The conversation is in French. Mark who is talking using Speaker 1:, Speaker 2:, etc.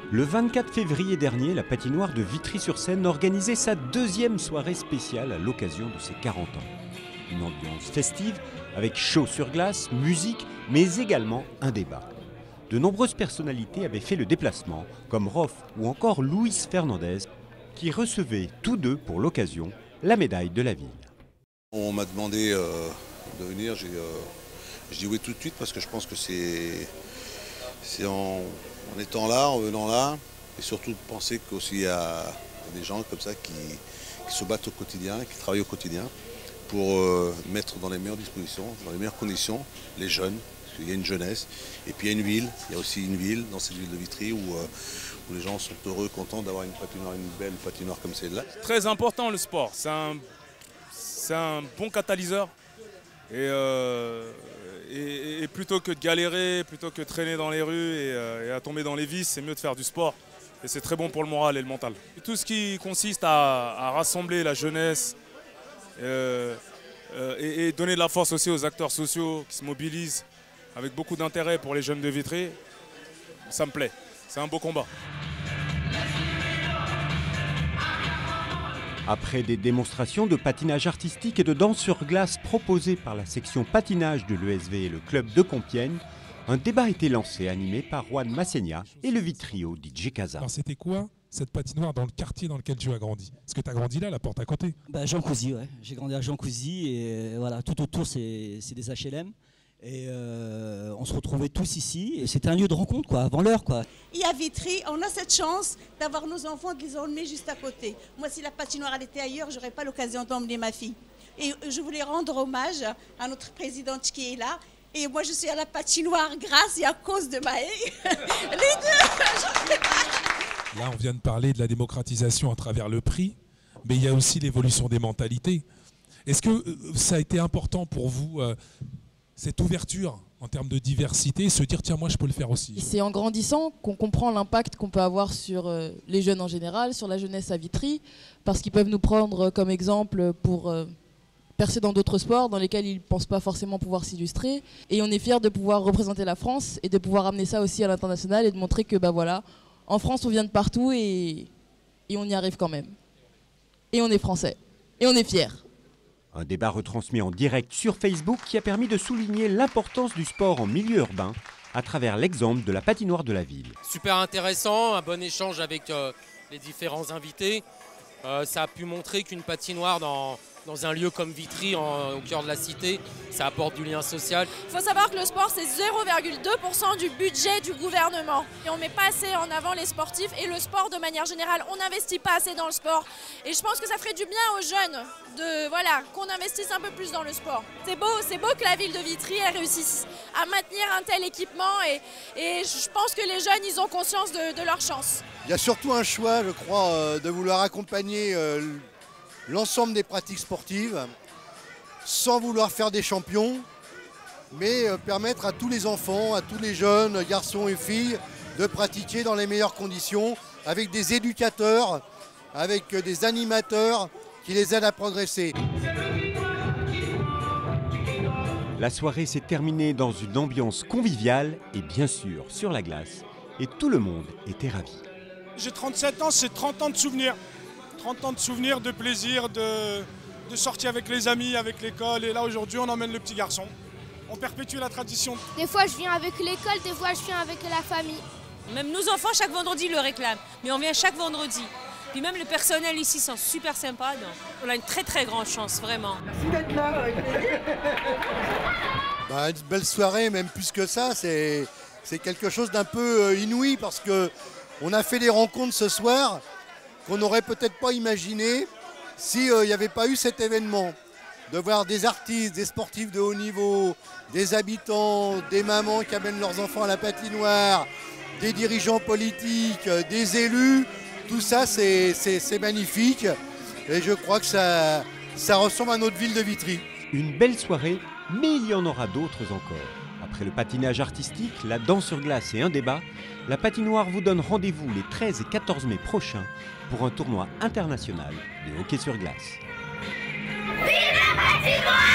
Speaker 1: Le 24 février dernier, la patinoire de Vitry-sur-Seine organisait sa deuxième soirée spéciale à l'occasion de ses 40 ans. Une ambiance festive avec show sur glace, musique, mais également un débat. De nombreuses personnalités avaient fait le déplacement, comme Roff ou encore Luis Fernandez, qui recevaient tous deux pour l'occasion la médaille de la ville.
Speaker 2: On m'a demandé de venir, j'ai dit oui tout de suite parce que je pense que c'est en étant là, en venant là, et surtout de penser qu'aussi il y a des gens comme ça qui se battent au quotidien, qui travaillent au quotidien pour mettre dans les meilleures dispositions, dans les meilleures conditions, les jeunes, parce qu'il y a une jeunesse, et puis il y a une ville, il y a aussi une ville, dans cette ville de Vitry, où les gens sont heureux, contents d'avoir une patinoire, une belle patinoire comme celle-là.
Speaker 3: Très important le sport, c'est un bon catalyseur. Et plutôt que de galérer, plutôt que de traîner dans les rues et à tomber dans les vices, c'est mieux de faire du sport. Et c'est très bon pour le moral et le mental. Et tout ce qui consiste à rassembler la jeunesse et donner de la force aussi aux acteurs sociaux qui se mobilisent avec beaucoup d'intérêt pour les jeunes de Vitry, ça me plaît. C'est un beau combat.
Speaker 1: Après des démonstrations de patinage artistique et de danse sur glace proposées par la section patinage de l'ESV et le club de Compiègne, un débat a été lancé animé par Juan Massénia et le Vitrio DJ Casa.
Speaker 4: Alors c'était quoi cette patinoire dans le quartier dans lequel tu as grandi? Parce que tu as grandi là, la porte à côté.
Speaker 5: Jean Cousy, ouais. J'ai grandi à Jean Cousy et voilà, tout autour c'est des HLM. Et on se retrouvait tous ici et c'était un lieu de rencontre quoi, avant l'heure quoi.
Speaker 6: Et à Vitry, on a cette chance d'avoir nos enfants, de les emmener juste à côté. Moi, si la patinoire elle était ailleurs, j'aurais pas l'occasion d'emmener ma fille. Et je voulais rendre hommage à notre présidente qui est là. Et moi, je suis à la patinoire grâce et à cause de Maë. Les deux.
Speaker 4: Là, on vient de parler de la démocratisation à travers le prix, mais il y a aussi l'évolution des mentalités. Est-ce que ça a été important pour vous cette ouverture en termes de diversité, se dire tiens moi je peux le faire aussi?
Speaker 7: C'est en grandissant qu'on comprend l'impact qu'on peut avoir sur les jeunes en général, sur la jeunesse à Vitry, parce qu'ils peuvent nous prendre comme exemple pour percer dans d'autres sports dans lesquels ils ne pensent pas forcément pouvoir s'illustrer. Et on est fiers de pouvoir représenter la France et de pouvoir amener ça aussi à l'international et de montrer que voilà, en France on vient de partout et on y arrive quand même. Et on est français. Et on est fiers.
Speaker 1: Un débat retransmis en direct sur Facebook qui a permis de souligner l'importance du sport en milieu urbain à travers l'exemple de la patinoire de la ville.
Speaker 8: Super intéressant, un bon échange avec les différents invités. Ça a pu montrer qu'une patinoire dans un lieu comme Vitry, au cœur de la cité, ça apporte du lien social.
Speaker 9: Il faut savoir que le sport, c'est 0,2% du budget du gouvernement. Et on ne met pas assez en avant les sportifs et le sport de manière générale. On n'investit pas assez dans le sport. Et je pense que ça ferait du bien aux jeunes qu'on investisse un peu plus dans le sport. C'est beau que la ville de Vitry réussisse à maintenir un tel équipement et je pense que les jeunes, ils ont conscience de leur chance.
Speaker 10: Il y a surtout un choix, je crois, de vouloir accompagner l'ensemble des pratiques sportives sans vouloir faire des champions, mais permettre à tous les enfants, à tous les jeunes, garçons et filles, de pratiquer dans les meilleures conditions, avec des éducateurs, avec des animateurs qui les aident à progresser.
Speaker 1: La soirée s'est terminée dans une ambiance conviviale et bien sûr sur la glace, et tout le monde était ravi.
Speaker 11: J'ai 37 ans, c'est 30 ans de souvenirs. 30 ans de souvenirs, de plaisir, de sortie avec les amis, avec l'école. Et là, aujourd'hui, on emmène le petit garçon. On perpétue la tradition.
Speaker 12: Des fois, je viens avec l'école, des fois, je viens avec la famille.
Speaker 13: Même nos enfants, chaque vendredi, le réclament. Mais on vient chaque vendredi. Puis même le personnel ici sont super sympas. Donc on a une très très grande chance, vraiment.
Speaker 10: Merci d'être là. Une belle soirée, même plus que ça. C'est quelque chose d'un peu inouï parce qu'on a fait des rencontres ce soir qu'on n'aurait peut-être pas imaginé s'il n'y avait pas eu cet événement. De voir des artistes, des sportifs de haut niveau, des habitants, des mamans qui amènent leurs enfants à la patinoire, des dirigeants politiques, des élus, tout ça c'est magnifique et je crois que ça ressemble à notre ville de Vitry.
Speaker 1: Une belle soirée, mais il y en aura d'autres encore. Après le patinage artistique, la danse sur glace et un débat, la patinoire vous donne rendez-vous les 13 et 14 mai prochains pour un tournoi international de hockey sur glace.
Speaker 12: Vive la patinoire!